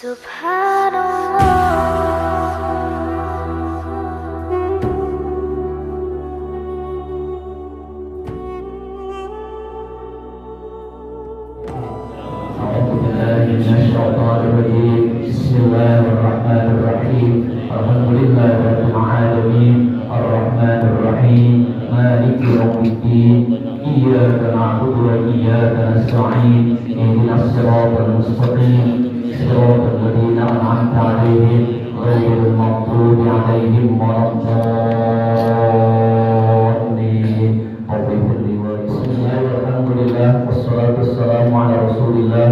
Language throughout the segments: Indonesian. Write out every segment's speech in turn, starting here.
Bismillahirrahmanirrahim. Alhamdulillahirabbil alamin. Arrahmanirrahim. Maliki yaumiddin. Iyyaka na'budu wa iyyaka nasta'in. Ihdinas siratal mustaqim. Siratal ladzina an'amta 'alaihim ghairil maghdubi 'alaihim waladdallin. Bismillahirrahmanirrahim. Wassalatu wassalamu ala Rasulillah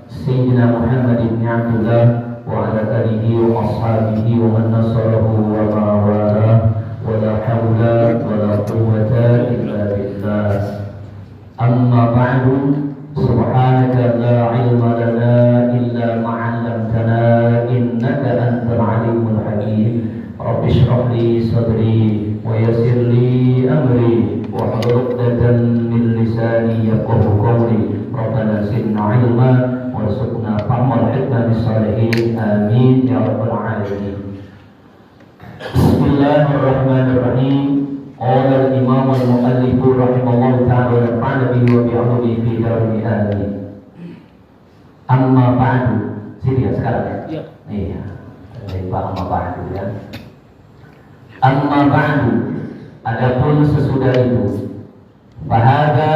Sayyidina Muhammad ibn Abdullah wa ala alihi wa ashabihi wa man nasarahu wa ma wala wa la hawla wa la quwwata illa billah. Amma ba'du, subhanaka la ilma lana illa ma 'allamtana innaka antal alimul hakim. Rabbi shrah li sadri wa yassir li amri wa hlul 'uqdatam min lisani yafqahu qawli. Rabbana zidna 'ilma warzuqna fahmal hikmah bisalihin, amin ya rabbal alamin. Bismillahirrahmanirrahim. Qala al-imam al-muallif rahimahullah ta'ala wa nafa'ana bihi wa bi'ulumihi fi darin amin. Amma ba'du. Sini ya sekarang ya. Iya. Amma ba'du ya. Amma ba'du. Adapun sesudah itu, bahada,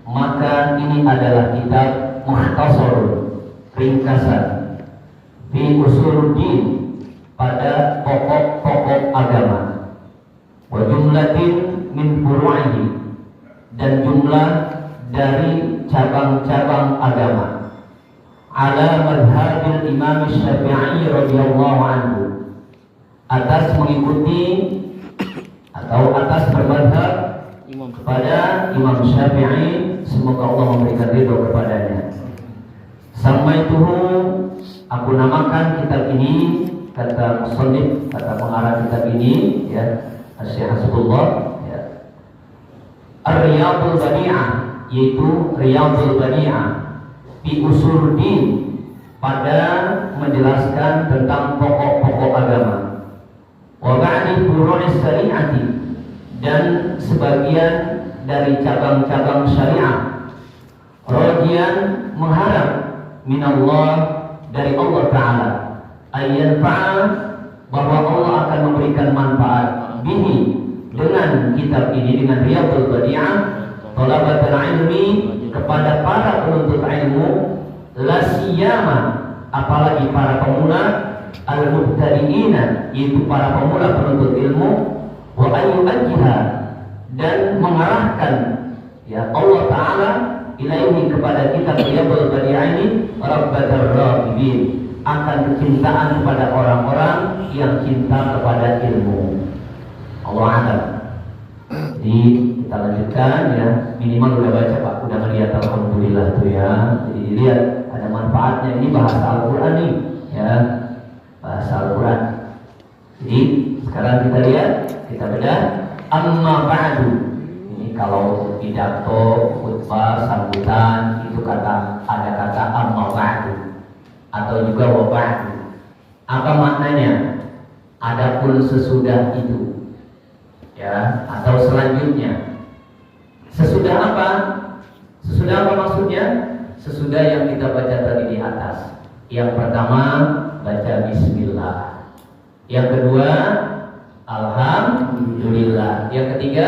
maka ini adalah kitab mukhtasar, ringkasan fi usuluddin, pada pokok-pokok agama, wa jumlatin min furu'ihi, dan jumlah dari cabang-cabang agama, ala madhabil Imam Syafi'i radhiyallahu anhu, atas mengikuti atau atas bermadhab kepada Imam Syafi'i, semoga Allah memberikan ridho kepadanya. Samaituhu, aku namakan kitab ini, kata musannif, kata pengarang kitab ini ya, Syekh Hasbullah ya, Ar-Riyadul Badi'ah, yaitu Riyadul Badi'ah fi usuluddin, pada menjelaskan tentang pokok-pokok agama, wa ba'di furu'is syari'ati, dan sebagian dari cabang-cabang syariah, rajian, mengharap minallah, dari Allah Ta'ala, ayyanfa'a, bahwa Allah akan memberikan manfaat bihi, dengan kitab ini, dengan Riyadul Badi'ah, thalabatul ilmi, kepada para penuntut ilmu, la siyama, apalagi para pemula, al-mubtadi'ina, yaitu para pemula penuntut ilmu, wa ayyu'ajjiha, dan mengarahkan ya Allah Ta'ala ilaihi, kepada kitab Riyadul Badi'ah ini, rabbatar raqibin, akan kecintaan kepada orang-orang yang cinta kepada ilmu. Allah Ta'ala. Jadi kita lanjutkan ya, minimal udah baca Pak, udah ngeliat alhamdulillah tuh ya. Jadi dilihat ada manfaatnya, ini bahasa Al-Quran nih ya, bahasa Al-Quran. Jadi sekarang kita lihat, kita bedah. Amma ba'du, ini kalau pidato, khutbah, sambutan, itu ada kata amma ba'du, atau juga wa ba'du. Apa maknanya? Adapun sesudah itu ya, atau selanjutnya. Sesudah apa? Sesudah apa maksudnya? Sesudah yang kita baca tadi di atas. Yang pertama baca bismillah, yang kedua alhamdulillah, yang ketiga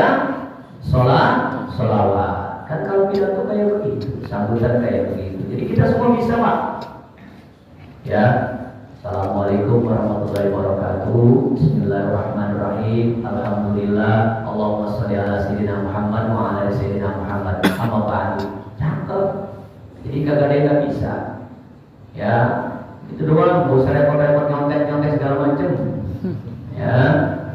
sholawat. Kan kalau pidato kayak begitu, sambutan kayak begitu. Jadi kita semua bisa Pak ya. Assalamualaikum warahmatullahi wabarakatuh. Bismillahirrahmanirrahim. Alhamdulillah. Allahumma sholli ala sayyidina Muhammad wa ala sayyidina Muhammad. Amma ba'du. Cakep. Jadi kagak ada yang gak bisa ya. Itu doang, gak usah repot-repot nyontek segala macem ya,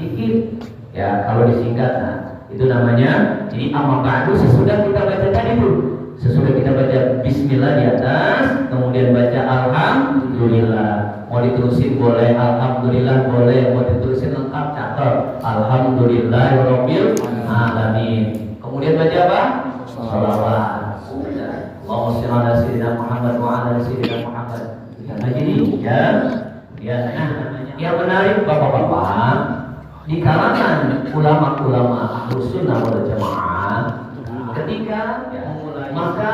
dikit ya, kalau disingkat. Nah itu namanya, jadi amma ba'du, sesudah kita baca tadi tuh, sesudah kita baca bismillah di atas, kemudian baca alhamdulillah. Mau diterusin boleh, alhamdulillah boleh, mau diterusin lengkap cakep, alhamdulillahirabbil alamin. Kemudian baca apa? Sholawat. Allahumma sholli ala sayyidina Muhammad wa ala sayyidina Muhammad. Nah jadi nah, yang menarik bapak-bapak, di kalangan ulama-ulama Ahlus Sunnah wal Jamaah, ketika maka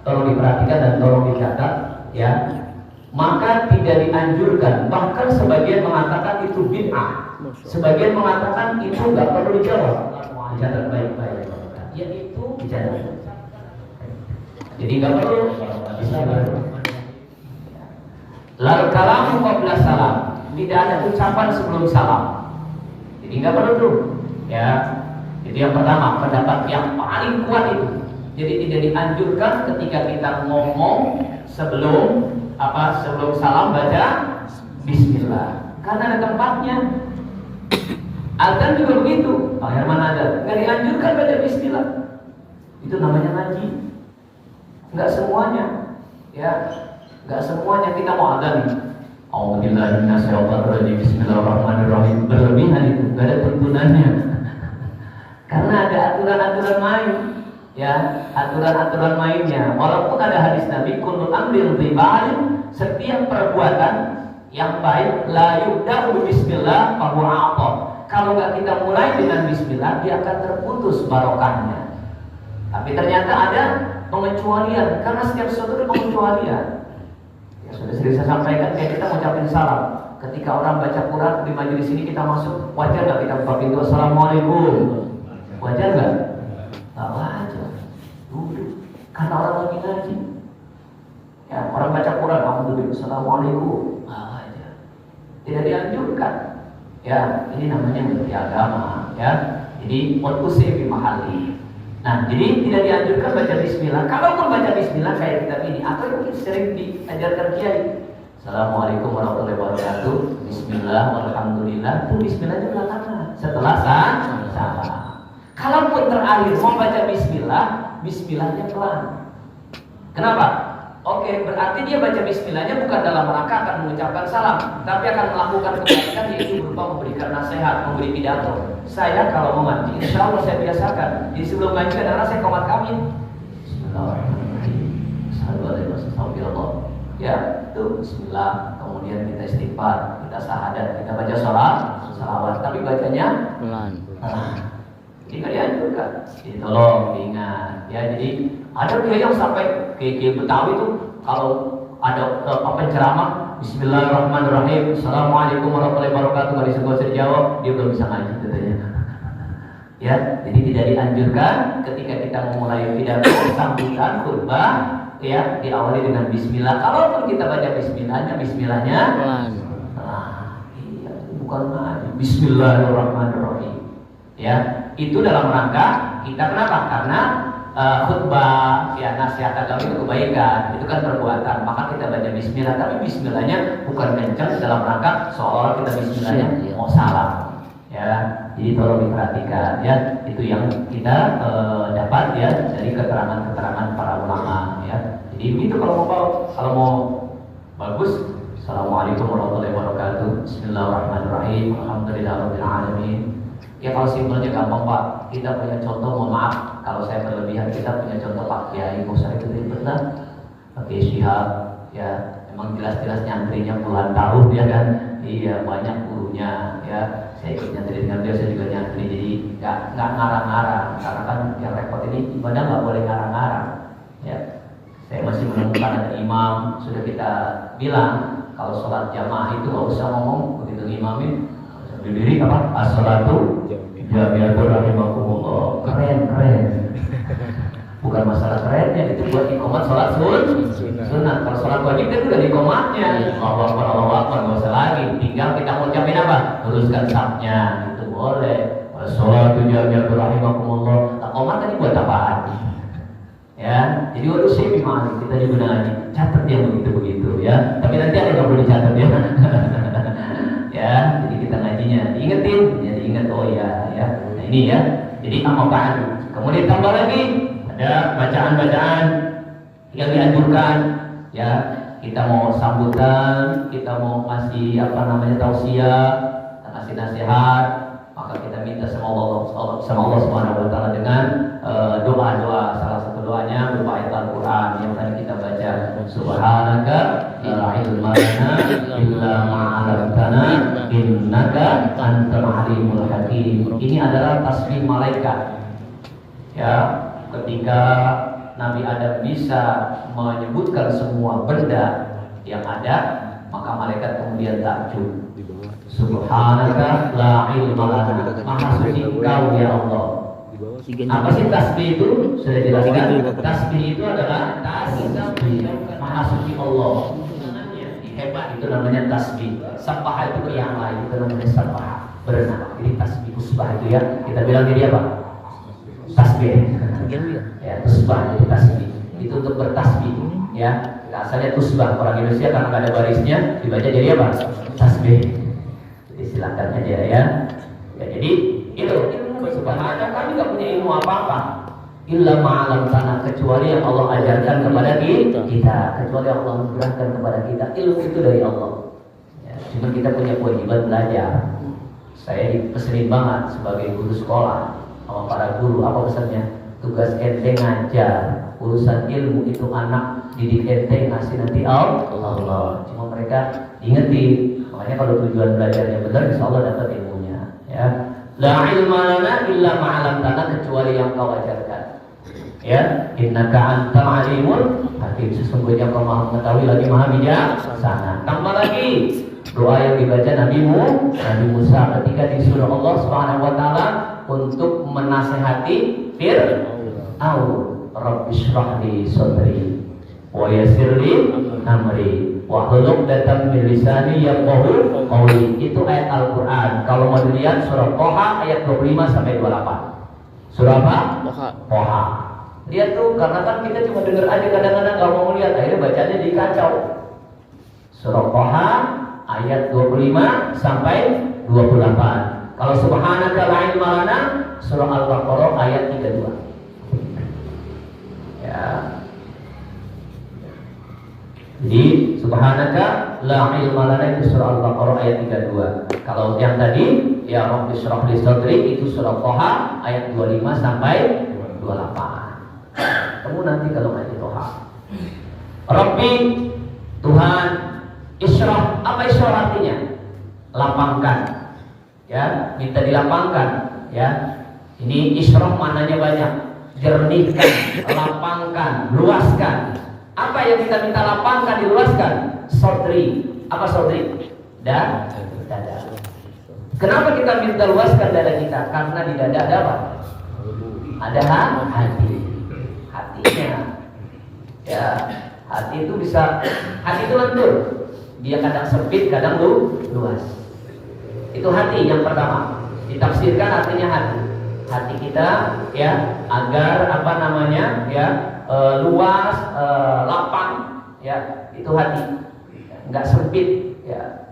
tolong diperhatikan dan tolong dicatat ya, maka tidak dianjurkan, bahkan sebagian mengatakan itu bid'ah, sebagian mengatakan itu nggak perlu dijawab. Dicatat baik-baik, yaitu dicatat. Jadi nggak perlu. Lalu kalamu qabla salam, tidak ada ucapan sebelum salam. Jadi nggak perlu tuh, ya. Jadi yang pertama, pendapat yang paling kuat itu. Jadi tidak dianjurkan ketika kita ngomong sebelum salam baca Bismillah, karena ada tempatnya. Adzan juga begitu. Pak Herman ada, nggak dianjurkan baca Bismillah. Itu namanya ngaji. Nggak semuanya, ya. Nggak semuanya kita mau adzan nih. Alhamdulillah, Bismillahirrahmanirrahim. Berlebihan itu, nggak ada tuntunannya. Karena ada aturan-aturan main, ya, aturan-aturan mainnya. Walaupun ada hadis Nabi, kullu amrin tibain, setiap perbuatan yang baik la yubda'u bismillah fa huwa a'ta. Kalau nggak kita mulai dengan bismillah, dia akan terputus barokahnya. Tapi ternyata ada pengecualian, karena setiap sesuatu itu pengecualian. Ya sudah sering saya sampaikan, kayak kita ngucapin salam. Ketika orang baca Quran di majelis ini kita masuk, wajar nggak kita buka pintu assalamualaikum? Wajar nggak? Nggak wajar. Karena orang lagi ngaji. Ya, orang baca Quran, alhamdulillah, assalamualaikum. Nggak wajar. Tidak dianjurkan. Ya, ini namanya mengerti agama. Ya, jadi utkusi fi mahalli. Nah, jadi tidak dianjurkan baca Bismillah. Kalaupun baca Bismillah kayak kita ini, atau mungkin sering diajarkan kiai. Assalamualaikum warahmatullahi wabarakatuh. Bismillah, walhamdulillah. Itu Bismillahnya belakangan. Setelah salam. Kalaupun terakhir mau baca Bismillah, Bismillahnya pelan. Kenapa? Oke, berarti dia baca Bismillahnya bukan dalam rangka akan mengucapkan salam, tapi akan melakukan kebaikan, yaitu berupa memberikan nasihat, memberi pidato. Saya kalau mau ngaji, insya Allah saya biasakan. Jadi sebelum ngaji kadang-kadang saya komat kami. Bismillahirrahmanirrahim. Assalamualaikum. Ya, itu Bismillah. Kemudian kita istighfar, kita syahadat, kita baca salawat. Tapi bacanya pelan. Jadi nggak dianjurkan. Jadi tolong diingat. Ya, jadi ada dia yang sampai ke Betawi itu kalau ada penceramah Bismillahirrahmanirrahim, Assalamualaikum warahmatullahi wabarakatuh, kalau disebut dijawab dia belum bisa ngaji katanya. Ya, jadi tidak dianjurkan ketika kita memulai pidato sambutan khutbah ya diawali dengan Bismillah. Kalaupun kita baca Bismillahnya iya, bukan ngaji. Bismillahirrahmanirrahim. Ya, itu dalam rangka kita kenapa? Karena khutbah, ya nasihat agama itu kebaikan, itu kan perbuatan. Maka kita baca Bismillah, tapi Bismillahnya bukan kencang dalam rangka seolah kita Bismillahnya mau salam. Ya, jadi tolong diperhatikan. Ya, itu yang kita dapat ya dari keterangan-keterangan para ulama. Ya, jadi begitu kalau mau bagus. Assalamualaikum warahmatullahi wabarakatuh. Bismillahirrahmanirrahim. Alhamdulillahirabbil alamin. Ya kalau simpelnya gampang Pak, kita punya contoh, mohon maaf kalau saya berlebihan, kita punya contoh Pak Kiai Musa itu benar, Pak Kiai Syihab, ya emang jelas-jelas nyantrinya puluhan tahun ya kan, iya banyak gurunya, ya saya ikut nyantri dengan dia, saya juga nyantri, jadi nggak ngarang-ngarang, karena kan yang repot ini ibadah nggak boleh ngarang-ngarang, ya saya masih menemukan ada imam, sudah kita bilang kalau sholat jamaah itu nggak usah ngomong begitu imamin. Berdiri apa? As-salatu jami'atul rahimakumullah. Keren. Bukan masalah kerennya, itu buat ikomat sholat sunnah. Kalau sholat wajib itu udah ikomatnya. Allahu Akbar, nggak usah lagi. Tinggal kita ngucapin apa? Luruskan safnya, itu boleh. As-salatu jami'atul rahimakumullah. Ikomat tadi buat apaan? Ya, jadi waktu sih gimana? Kita juga ngaji. Catat yang begitu ya. Tapi nanti ada yang perlu dicatat ya. Ya, jadi kita ngajinya diingetin, ya diingat, oh ya. Nah ini ya. Jadi amma ba'du. Kemudian tambah lagi ada bacaan-bacaan yang dianjurkan ya. Kita mau sambutan, kita mau ngasih tausiah, ngasih nasihat, maka kita minta sama Allah Subhanahu wa taala dengan doa-doa. Salah satu doanya berupa ayat Al-Qur'an yang tadi kita baca, subhanaka la ilma lana illa ma 'allamtana innaka antal alimul hakim. Ini adalah tasbih malaikat. Ya, ketika Nabi Adam bisa menyebutkan semua benda yang ada, maka malaikat kemudian takjub. Subhanaka la ilma lana. Maha suci Engkau ya Allah. Apa sih tasbih itu? Sudah jelaskan. Tasbih itu adalah tasbih Maha suci Allah. Hebat, itu namanya tasbih. Sabah itu ke yang lain, itu namanya sabah. Berenang. Jadi tasbih usbah itu ya. Kita bilang jadi apa? Tasbih. Ya, usbah itu tasbih. Itu untuk bertasbih. Ya, asalnya tusbah. Orang Indonesia karena nggak ada barisnya dibaca jadi apa? Tasbih. Jadi silakan aja ya. Ya, jadi itu. Subhanallah, kami nggak punya ilmu apa-apa. Illa ma'alam tanah, kecuali yang Allah ajarkan kepada kita, kecuali yang Allah berikan kepada kita. Ilmu itu dari Allah. Ya, cuma kita punya kewajiban belajar. Saya pesenin banget sebagai guru sekolah sama para guru, apa pesannya? Tugas ente ngajar, urusan ilmu itu anak didik ente ngasih nanti Allah. Cuma mereka ingetin, makanya kalau tujuan belajarnya benar, insya Allah dapat ilmunya. Ya. La ilma lana illa ma'alamtana, kecuali yang kau ajarkan. Ya, innaka antal alimul hakim, sesungguhnya kau maha mengetahui lagi maha bijaksana. Tambah lagi doa yang dibaca Nabi Musa ketika disuruh Allah Subhanahu wa taala untuk menasehati Fir'aun. Rabbi shrah li sadri wa yassir li amri wahlul 'uqdatam min lisani yafqahu qawli. Itu ayat Al-Qur'an. Kalau mau dilihat surah Toha ayat 25 sampai 28. Surah apa? Toha. Lihat tuh, karena kan kita cuma dengar aja kadang-kadang enggak mau lihat, akhirnya bacanya dikacau. Surah Toha ayat 25 sampai 28. Kalau subhanaka la ilma lana surah Al-Baqarah ayat 32. Ya. Jadi subhanaka la ilma lana itu surah Al-Baqarah ayat 32. Kalau yang tadi ya Rabbi shrah li sadri itu surah Toha ayat 25 sampai 28. Kamu nanti kalau ngaji Toha. Rabbi Tuhan, isyrah, apa isyrah artinya? Lapangkan. Ya, minta dilapangkan, ya. Ini isyrah maknanya banyak. Jernihkan, lapangkan, luaskan. Apa yang kita minta lapangkan, diluaskan? Sodri. Apa sodri? Dada. Kenapa kita minta luaskan dada kita? Karena di dada ada apa? Ada hati. Hatinya. Ya, hati itu bisa, hati itu lentur. Dia kadang sempit, kadang luas. Itu hati yang pertama. Ditafsirkan artinya hati. Hati kita ya agar apa namanya ya luas, lapang, ya itu hati, nggak sempit, ya.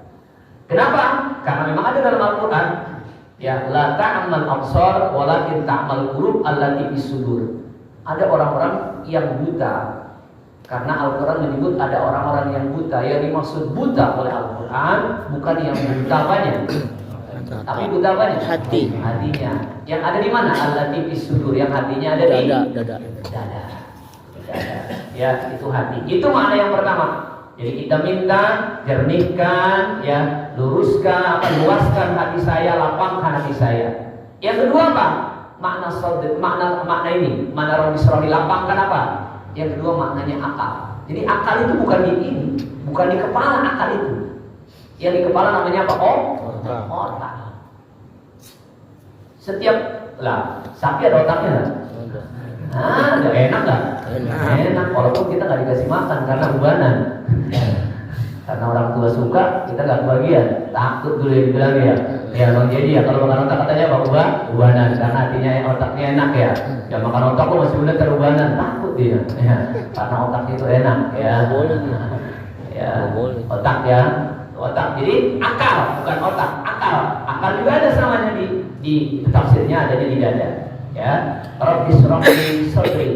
Kenapa? Karena memang ada dalam Al-Quran, ya la ta'mal absar, walakin ta'mal qulub allati fis-sudur. Ada orang-orang yang buta, karena Al-Quran menyebut ada orang-orang yang buta. Yang dimaksud buta oleh Al-Quran bukan yang buta apanya, tapi buta apanya? Hatinya. Yang ada di mana? Allati fis-sudur, yang hatinya ada di dada. Ya, itu hati. Itu makna yang pertama. Jadi kita minta jernihkan, ya, luruskan, luaskan hati saya, lapangkan hati saya. Yang kedua apa? Makna sadr, makna ini, makna Rabbi shrah li, lapangkan apa? Yang kedua maknanya akal. Jadi akal itu bukan di ini, bukan di kepala akal itu. Yang di kepala namanya apa? Otak. Setiap lah, sapi ada otaknya lah. Udah enak nggak? Enak. Walaupun kita nggak dikasih makan karena ubanan. Karena orang tua suka, kita nggak kebagian. Takut dulu yang bilang ya. Ya bang, jadi ya kalau makan otak katanya apa? Ubanan. Karena artinya otaknya enak ya. Ya makan otak kok masih udah terubanan. Takut dia. Ya. Karena otak itu enak ya. Ya. Otak ya. Otak. Jadi akal bukan otak. Akal juga ada samanya di tafsirnya, adanya di dada. Ya, Rabbi shrah li sadri.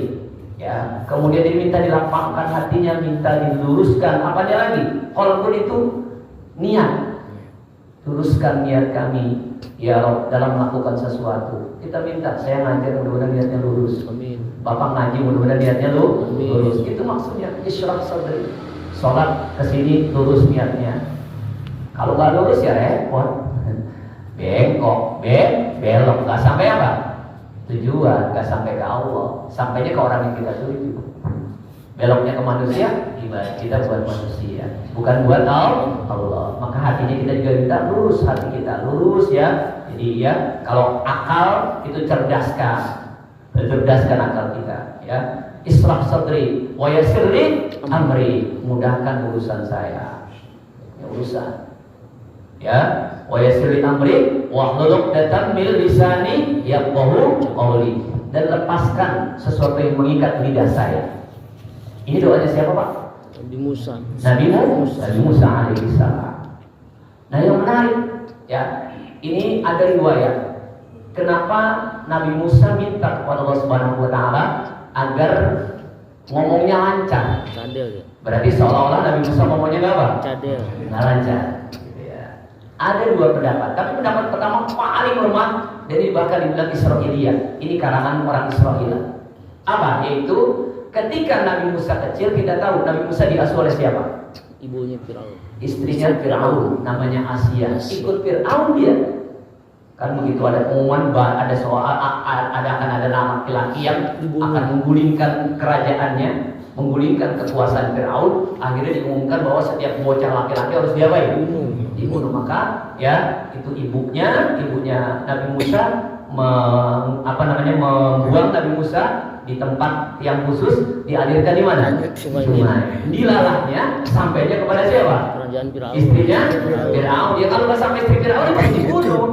Ya, kemudian diminta dilapangkan hatinya, minta diluruskan. Apanya lagi? Qalbun itu niat. Luruskan niat kami, ya Rabb, dalam melakukan sesuatu. Kita minta, saya ngajar mudah-mudahan niatnya lurus. Amin. Bapak ngaji mudah-mudahan niatnya lurus. Itu maksudnya isyrah sadri. sholat kesini lurus niatnya. Kalau nggak lurus ya repot, bengkok, belok, nggak sampai apa? Tujuan, nggak sampai ke Allah, sampainya ke orang yang kita tuju. Beloknya ke manusia, ibadah kita buat manusia, bukan buat Allah. Maka hatinya kita juga minta lurus, hati kita lurus ya. Jadi ya, kalau akal itu cerdaskan akal kita ya. Islah sadri wa yassir li amri, mudahkan urusan saya. Ya, urusan. Ya, wa yassir li amri wa hlul 'uqdatam min lisani yafqahu qawli, dan lepaskan sesuatu yang mengikat lidah saya. Ini doanya siapa, Pak? Nabi Musa. Nabi Musa alaihissalam. Nah, yang menarik ya, ini ada riwayat kenapa Nabi Musa minta kepada Allah Subhanahu wa taala agar ngomongnya lancar. Cadel ya. Berarti seolah-olah Nabi Musa ngomongnya enggak apa? Cadel. Enggak lancar. Gitu ya. Ada dua pendapat, tapi pendapat pertama paling lemah dan ini bahkan dibilang Israiliyah. Ini karangan orang Israel. Apa? Yaitu ketika Nabi Musa kecil, kita tahu Nabi Musa diasuh oleh siapa? Ibunya Firaun. Istrinya Firaun, namanya Asia. Ikut Firaun dia. Kan begitu ada pengumuman ada soal akan ada laki-laki yang akan menggulingkan kerajaannya, menggulingkan kekuasaan Firaun. Akhirnya diumumkan bahwa setiap bocah laki-laki harus diapain? Dibunuh. Maka ya itu ibunya Nabi Musa membuang Nabi Musa di tempat yang khusus, dialirkan di mana? Sungai. Dilalahnya sampainya kepada siapa? Kerajaan Firaun. Istrinya Firaun. Dia kalau nggak sampai istri Firaun dia pasti dibunuh.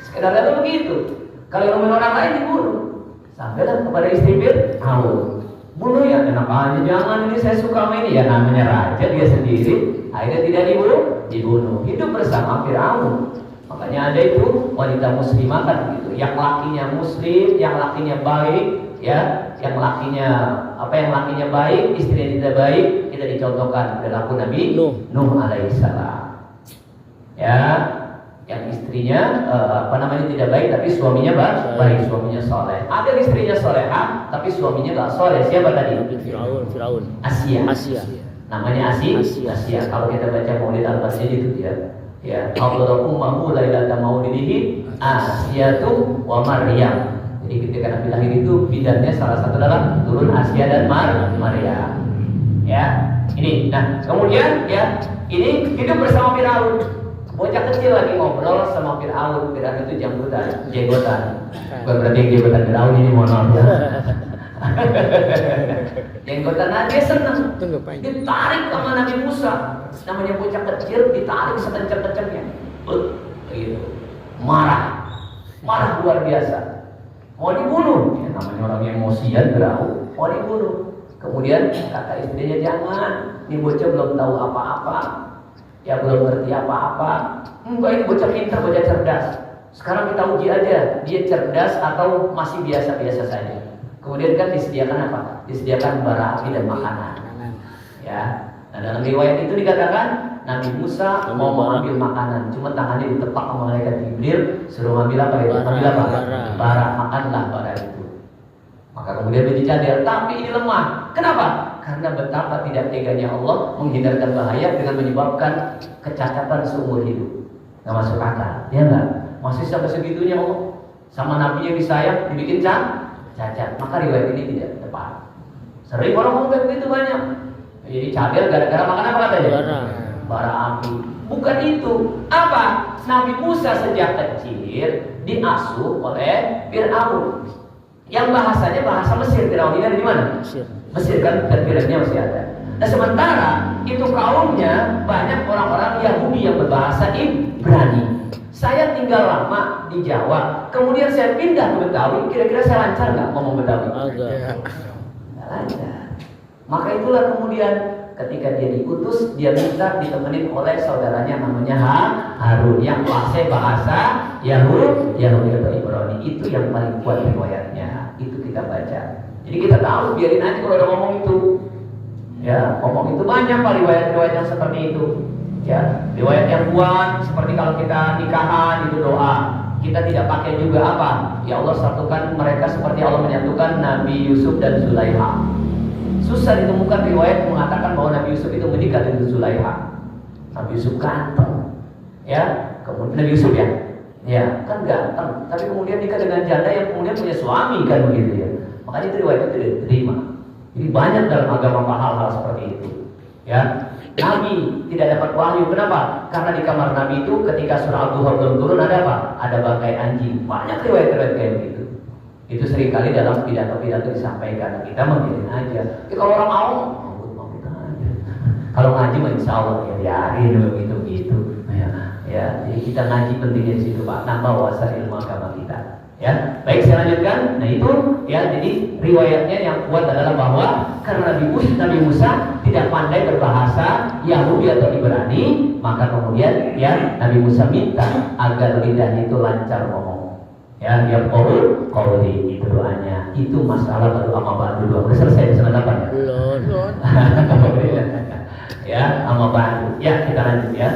Sekedar begitu. Kalau ngomongin orang lain dibunuh. Sampailah kepada istri Firaun. Bunuh ya, kenapa aja jangan, ini saya suka sama ini ya, namanya raja dia sendiri. Akhirnya tidak dibunuh. Hidup bersama Firaun. Makanya ada itu wanita muslimah kan begitu, yang lakinya muslim, yang lakinya baik, ya, yang lakinya baik, istrinya tidak baik, kita dicontohkan perilaku Nabi Nuh alaihissalam. Ya, yang istrinya tidak baik, tapi suaminya baik, suaminya soleh. Ada istrinya soleha, tapi suaminya nggak soleh. Siapa tadi? Firaun. Asia. Namanya Asia. Kalau kita baca Maulid Al-Basri itu dia. Ya, Allahu ummahu lailata maulidihi Asyatu wa Maryam. Jadi ketika Nabi lahir itu bidannya salah satu adalah turun Asia dan Maryam. Ya, ini. Nah, kemudian ya, ini hidup bersama Firaun. Bocah kecil lagi ngobrol sama Firaun. Firaun itu jenggotan. Bukan berarti jenggotan Firaun ini, mohon maaf ya. Jenggotan aja senang. Ditarik sama Nabi Musa. Namanya bocah kecil, ditarik sekencang-kencangnya. Gitu. Marah luar biasa. Mau dibunuh. Ya, namanya orang emosian berau. Mau dibunuh. Kemudian kata istrinya, jangan. Ini bocah belum tahu apa-apa. Ya belum ngerti apa-apa. Enggak, ini bocah pintar, bocah cerdas. Sekarang kita uji aja, dia cerdas atau masih biasa-biasa saja. Kemudian kan disediakan apa? Disediakan bara api dan makanan. Ya. Nah, dalam riwayat itu dikatakan Nabi Musa mau mengambil makanan, cuma tangannya ditepak sama malaikat Jibril, suruh ngambil apa itu? Ngambil apa? Bara, makanlah bara itu. Maka kemudian dia dicadel, tapi ini lemah. Kenapa? Karena betapa tidak teganya Allah menghindarkan bahaya dengan menyebabkan kecacatan seumur hidup. Nggak masuk akal, ya enggak? Masih sampai segitunya Allah sama Nabi yang disayang dibikin cacat. Maka riwayat ini tidak tepat. Sering orang ngomong begitu banyak. Jadi cadel gara-gara makan apa katanya? Bara api. Bukan itu. Apa? Nabi Musa sejak kecil diasuh oleh Firaun. Yang bahasanya bahasa Mesir. Firaun ini ada di mana? Mesir kan, dan Firaunnya masih ada. Nah sementara itu kaumnya banyak orang-orang Yahudi yang berbahasa Ibrani. Saya tinggal lama di Jawa, kemudian saya pindah ke Betawi. Kira-kira saya lancar nggak ngomong Betawi? Nggak lancar. Maka itulah kemudian ketika dia diutus, dia minta ditemenin oleh saudaranya namanya Harun yang fase bahasa Yahudi atau Ibrani. Itu yang paling kuat riwayatnya. Itu kita baca. Jadi kita tahu, biarin aja kalau ada ngomong itu. Ya, ngomong itu banyak pak riwayat-riwayat yang seperti itu. Ya, riwayat yang kuat seperti kalau kita nikahan itu doa. Kita tidak pakai juga apa? Ya Allah satukan mereka seperti Allah menyatukan Nabi Yusuf dan Zulaikha. Susah ditemukan riwayat mengatakan bahwa Nabi Yusuf itu menikah dengan Zulaiha. Nabi Yusuf ganteng, ya. Kemudian Nabi Yusuf ya kan ganteng, tapi kemudian nikah dengan janda yang kemudian punya suami kan begitu ya. Makanya itu riwayat itu tidak diterima. Jadi banyak dalam agama hal-hal seperti itu, ya. Nabi tidak dapat wahyu, kenapa? Karena di kamar Nabi itu ketika surah Al-Duha belum turun ada apa? Ada bangkai anjing. Banyak riwayat-riwayat kayak begitu. Itu seringkali dalam pidato-pidato disampaikan. Kita membiarin aja. Ya, kalau orang awam, mabut aja. Kalau ngaji mah insya Allah ya biarin begitu gitu. Ya, jadi kita ngaji pentingnya di situ Pak. Nambah wawasan ilmu agama kita. Ya, baik saya lanjutkan. Nah itu ya, jadi riwayatnya yang kuat adalah bahwa karena Nabi Musa tidak pandai berbahasa Yahudi atau Ibrani, maka kemudian ya Nabi Musa minta agar lidahnya itu lancar ngomong. Ya, dia qauli itu doanya. Itu masalah baru amma ba'du dulu. Udah selesai di sana ya? Belum. Ya, amma ba'du. Ya, kita lanjut ya.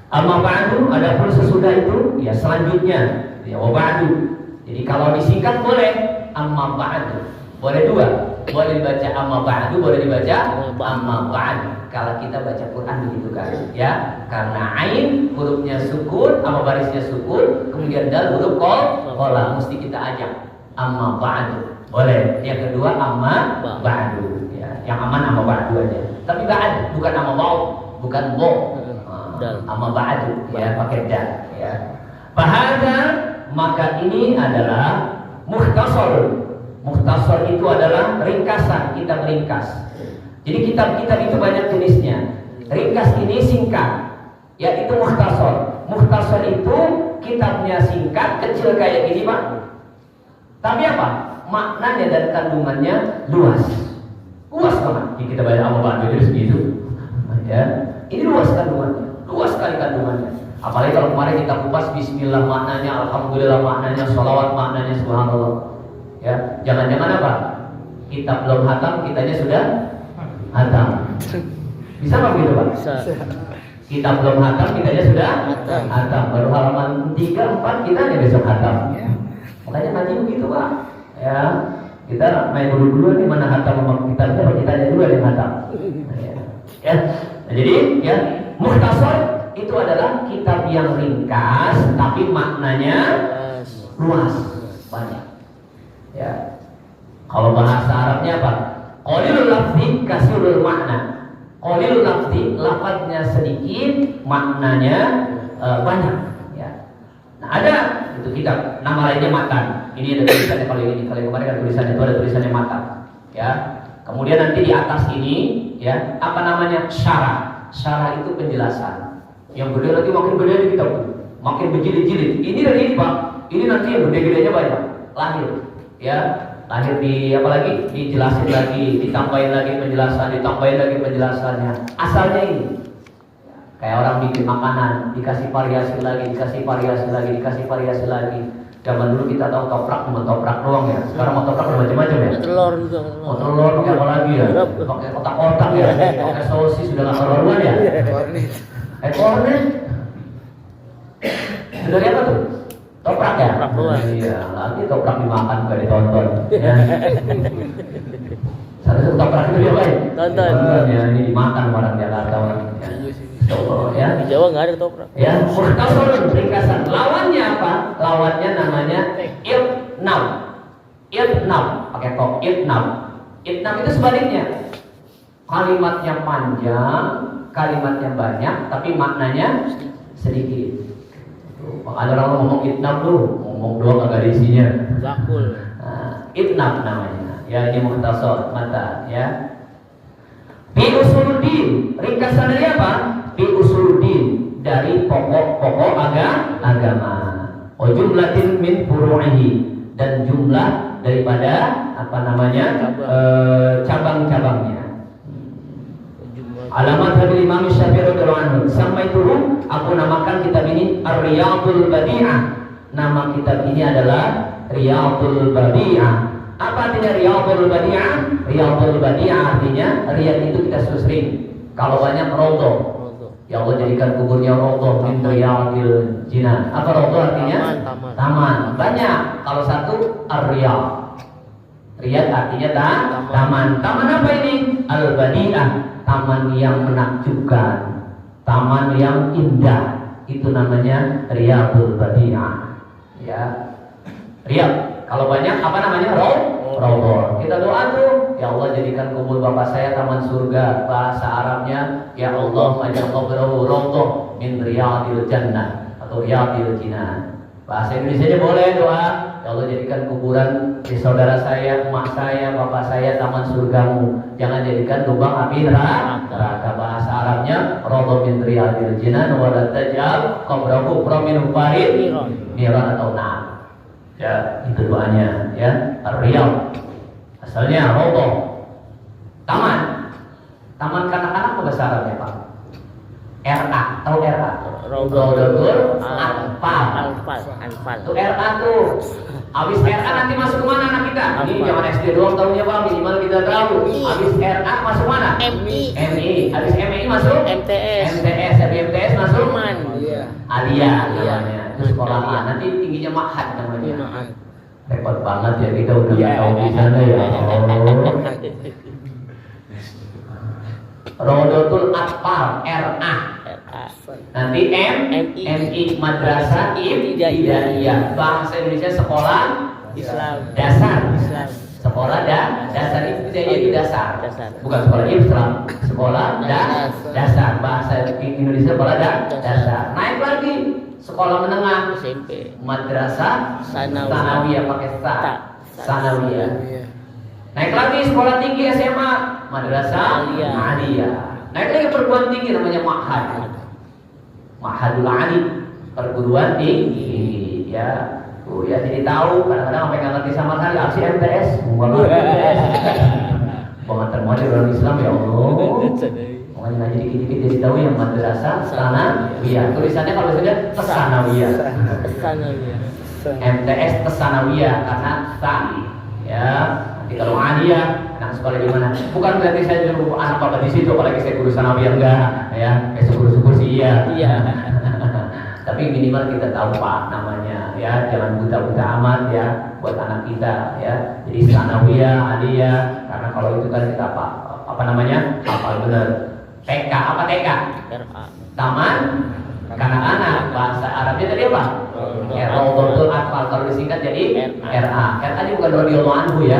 Amma ba'du adapun sesudah itu ya selanjutnya ya wabadu. Jadi kalau disingkat boleh amma ba'du. Boleh dua. Boleh dibaca amma ba'du, boleh dibaca amma ba'du. Kalau kita baca Quran begitu kan, ya. Karena ain hurufnya sukun, amma barisnya sukun, kemudian dal huruf qala mesti kita ajak amma ba'du. Boleh. Yang kedua amma ba'du ya. Yang aman amma ba'du aja. Tapi ba'd bukan amma ba'd, bukan bo. Amma ba'du ya, pakai dal ya. Bahada maka ini adalah mukhtasar. Mukhtasar itu adalah ringkasan, kitab ringkas. Jadi kitab-kitab itu banyak jenisnya. Ringkas ini singkat, yaitu mukhtasar. Mukhtasar itu kitabnya singkat, kecil kayak gini Pak. Tapi apa? Maknanya dan kandungannya luas. Luas banget. Ini kita baca apa jadi segitu. Ya. Ini luas kandungannya. Luas sekali kandungannya. Apalagi kalau kemarin kita kupas bismillah maknanya, alhamdulillah maknanya, sholawat maknanya, subhanallah. Ya, jangan-jangan apa? Kita belum hatam, kitanya sudah hatam. Bisa nggak begitu Pak? Bisa. Kita belum hatam, kitanya sudah hatam. Baru halaman 3, 4 kitanya besok hatam. Makanya ngaji begitu Pak. Ya, kita main dulu nih mana hatam sama kitabnya, kitanya dulu yang hatam. Ya, nah, jadi ya mukhtasar itu adalah kitab yang ringkas tapi maknanya luas, banyak. Ya. Kalau bahasa Arabnya apa? Qalilul lafzi kasirul makna. Qalilul lafzi, lafadznya sedikit, maknanya banyak. Ya. Nah, ada itu kitab, nama lainnya matan. Ini ada tulisannya kalau ini, kalau kemarin ada tulisannya itu ada tulisannya matan. Ya. Kemudian nanti di atas ini, ya, apa namanya? Syarah. Syarah itu penjelasan. Yang gede nanti makin gede di kitab, makin berjilid-jilid. Ini dari ini Pak, ini nanti yang gede-gedenya banyak. Lahir, ya, lahir di apalagi dijelasin lagi, ditambahin lagi penjelasan, ditambahin lagi penjelasannya. Asalnya ini, kayak orang bikin makanan, dikasih variasi lagi, dikasih variasi lagi, dikasih variasi lagi. Zaman dulu kita tahu toprak cuma toprak doang ya. Sekarang mau toprak macam-macam ya. Telur juga. Mau telur pakai apa lagi ya? Pakai kotak-kotak ya, pakai sosis sudah nggak karuan ya. Kornet. Sudah lihat apa tuh? Toprak ya? Toprak doang. Iya, nanti toprak dimakan bukan ditonton. Ya. Satu toprak itu dia baik. Tonton. Ya, ini dimakan orang Jakarta orang. Ya. Di Jawa nggak ada toprak. Ya, mukhtasar ringkasan. Lawannya apa? Lawannya namanya itnam. Itnam, pakai kok itnam. Itnam itu sebaliknya. Kalimatnya panjang, kalimatnya banyak, tapi maknanya sedikit. Ada orang ngomong itnam tuh, ngomong doang agak ada isinya. Zakul. Nah, itnam namanya. Ya, ini mukhtasar mata ya. Bi usuluddin, ringkasan dari apa? Bi usuluddin, dari pokok-pokok agama. Wa jumlatin min furu'ihi, dan jumlah daripada apa namanya? Cabang-cabangnya. Alamat dari Imam Syafi'i radhiyallahu anhu. Sampai turun aku namakan kitab ini Ar-Riyadul Badi'ah. Nama kitab ini adalah Riyadul Badi'ah. Apa artinya Riyadul Badi'ah? Riyadul Badi'ah artinya riyad itu kita sering. Kalau banyak rodo. Ya Allah jadikan kuburnya rodo min riyadil jinan. Apa rodo artinya? Taman. Banyak. Kalau satu ar-riyad. Riyad artinya taman. Taman apa ini? Al-Badi'ah, taman yang menakjubkan, taman yang indah. Itu namanya Riyadul Badi'ah. Ya. Riyad. Kalau banyak apa namanya? Raudhah. Kita doa tuh, ya Allah jadikan kubur bapak saya taman surga. Bahasa Arabnya, ya Allah majal qabrahu raudhah min riyadil jannah atau riyadil jinan. Bahasa Indonesia boleh doa, ya Allah jadikan kuburan di saudara saya, emak saya, bapak saya taman surgamu. Jangan jadikan lubang api neraka. Bahasa Arabnya raudhah min riyadil jinan wa la taj'al qabrahu min farid niran atau nar. Ya, itu doanya ya. Riyad asalnya raudhah, taman. Taman kanak-kanak bahasa Arabnya Pak. RA, tahu RA? Raudhatul Anfal. Tuh RA tuh. Habis RA nanti masuk kemana anak kita? Ini zaman SD doang tahunya Pak, minimal kita tahu. Habis RA masuk mana? MI. Habis MI masuk MTS. Habis MTS masuk Aliyah namanya. Itu sekolah nanti tingginya Ma'had namanya. Repot banget ya kita udah nggak tahu di sana ya. Raudhatul Atfal RA. Nanti MI Madrasah Ibtidaiyah. Bahasa Indonesia sekolah Islam dasar. Sekolah dasar Ibtidaiyah itu dasar. Bukan sekolah Islam, sekolah dasar. Bahasa Indonesia sekolah dasar. Naik lagi sekolah menengah SMP Madrasah Sanawiyah pakai Sanawiyah. Naik lagi sekolah tinggi SMA Madrasah Aliyah. Naik lagi perguruan tinggi namanya Ma'hadul Ali, perguruan tinggi ya. Oh ya, jadi tahu kadang-kadang sampai nggak ngerti sama sekali aksi MTS. Pengantar model orang Islam ya Allah. Makanya ngaji dikit-dikit jadi tahu yang madrasah Sanawiyah. Tulisannya kalau saja Sanawiyah. MTS Sanawiyah karena san ya. Nanti kalau Aliyah, anak sekolah di mana? Bukan berarti saya nyuruh anak bapak di situ, apalagi saya guru Sanawiyah enggak, ya. Kayak syukur-syukur sih iya. Tapi minimal kita tahu Pak namanya, ya. Jangan buta-buta amat ya buat anak kita, ya. Jadi Sanawiyah, Aliyah, karena kalau itu kan kita apa namanya? Hafal benar. TK apa TK? Taman kanak-kanak. Bahasa Arabnya tadi apa? Raudhatul Atfal. Kalau disingkat jadi RA. RA ini bukan radhiyallahu anhu ya.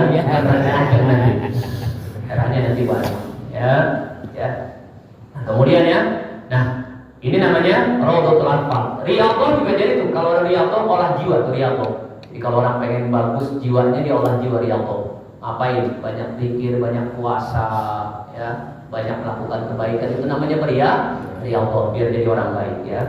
RA-nya nanti banyak. Ya. Nah, kemudian ya. Nah, ini namanya Raudhatul Atfal. Riyadhah juga jadi tuh. Kalau riyadhah olah jiwa tuh riyadhah. Jadi kalau orang pengen bagus jiwanya dia olah jiwa riyadhah. Ngapain? Banyak zikir, banyak puasa, ya. Banyak melakukan kebaikan, itu namanya riyadhah, biar jadi orang baik ya.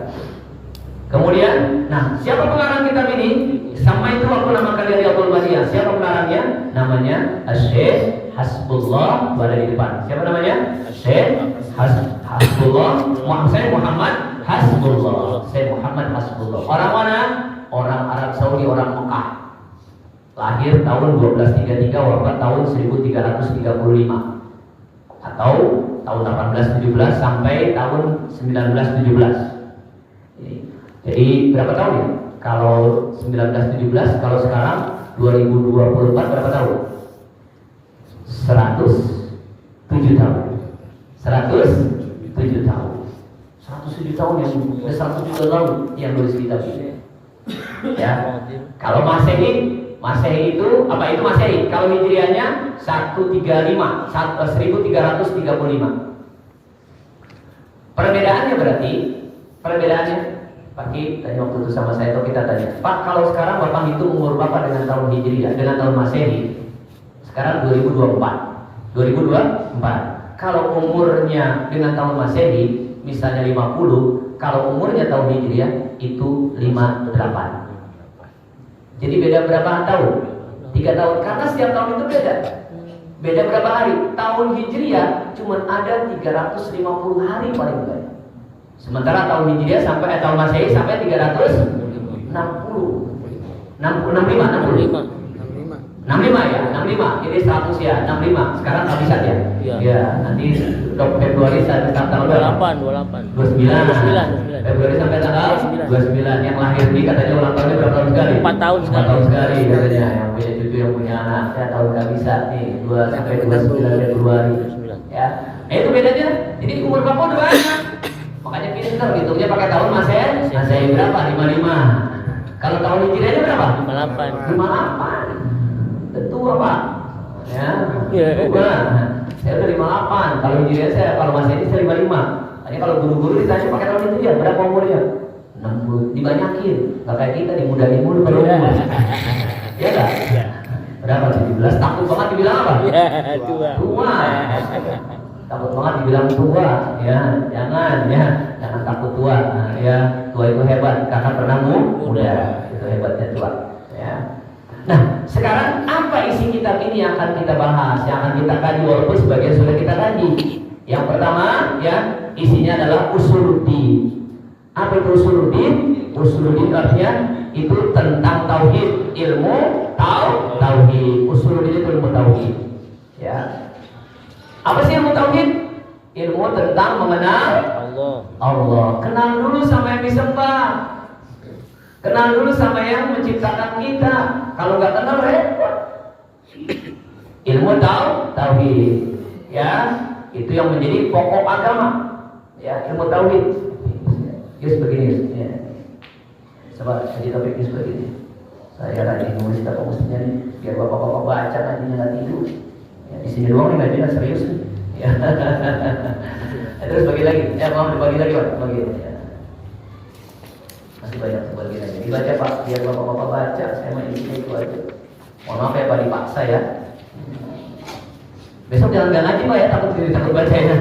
Kemudian, nah siapa pengarang kitab ini? Sama itu aku namakan Riyadul Badi'ah. Siapa pengarangnya? Namanya Syekh Hasbullah, berada di depan. Siapa namanya? Syekh Hasbullah Muhammad Hasbullah. Syekh Muhammad Hasbullah. Orang mana? Orang Arab Saudi, orang Mekah. Lahir tahun 1233, wafat tahun 1335. Atau tahun 1817 sampai tahun 1917. Jadi berapa tahun ya? Kalau 1917, kalau sekarang 2024 berapa tahun? 107 tahun. 107 tahun. 107 tahun yang 107 tahun yang nulis kitab ini. Ya. Kalau Masehi itu apa itu Masehi? Kalau Hijriahnya 135, 1335. Perbedaannya Pak Ki tanya waktu itu sama saya, atau kita tanya, Pak kalau sekarang Bapak hitung umur Bapak dengan tahun Hijriah, dengan tahun Masehi, sekarang 2024. Kalau umurnya dengan tahun Masehi, misalnya 50, kalau umurnya tahun Hijriah itu 58. Jadi beda berapa tahun? 3 tahun, karena setiap tahun itu beda. Beda berapa hari? Tahun Hijriah cuma ada 350 hari paling banyak. Sementara tahun Hijriah sampai tahun Masehi sampai 365 ya, 65. Jadi 100 ya, 65. Sekarang habisan ya. Ya, nanti Februari sampai tanggal berapa? 29. Februari sampai tanggal 29. Yang lahir ini katanya ulang tahunnya berapa tahun sekali? 4 tahun 4 tahun sekali katanya. Yang punya cucu, yang punya anak, saya tahu nggak bisa nih 2 sampai 29 Februari. Ya, itu bedanya. Jadi umur bapak udah banyak. Makanya pinter hitungnya pakai tahun Masehi berapa? 55. Kalau tahun Hijriahnya berapa? 58. Tentu apa? Ya, bukan. Saya udah 58. Kalau Hijriah saya, kalau Masehi saya 55. Hanya kalau guru-guru ditanya pakai tahun itu ya berapa umurnya? 60. Dibanyakin. Gak kayak kita dimudahin mulu kalau umur. Iya nggak? Berapa? 17. Takut banget dibilang apa? Tua. Takut banget dibilang tua, ya jangan takut tua, ya tua itu hebat karena pernah muda, itu hebatnya tua, ya. Nah sekarang apa isi kitab ini yang akan kita bahas, yang akan kita kaji walaupun sebagian sudah kita kaji. Yang pertama, ya isinya adalah usuluddin. Apa itu usuluddin? Usuluddin artinya itu tentang tauhid, ilmu tauhid. Usuluddin itu ilmu tauhid, ya. Apa sih ilmu tauhid? Ilmu tentang mengenal Allah. Kenal dulu sama yang disembah. Kenal dulu sama yang menciptakan kita. Kalau nggak kenal repot. Ilmu tauhid, ya itu yang menjadi pokok agama. Ya ilmu tauhid. Yus begini, ya. Coba jadi topiknya seperti ini. Saya lagi nulis apa maksudnya nih, biar bapak-bapak baca nantinya nggak tidur. Ya, di sini doang nih ngajinya serius nih. Ya. Terus bagi lagi, mau dibagi lagi Pak, bagi. Ya. Masih banyak bagi lagi. Dibaca Pak, biar bapak-bapak baca. Saya mau isinya itu aja. Mohon maaf ya Pak dipaksa ya. Besok jangan nggak ngaji Pak ya, takut baca ya.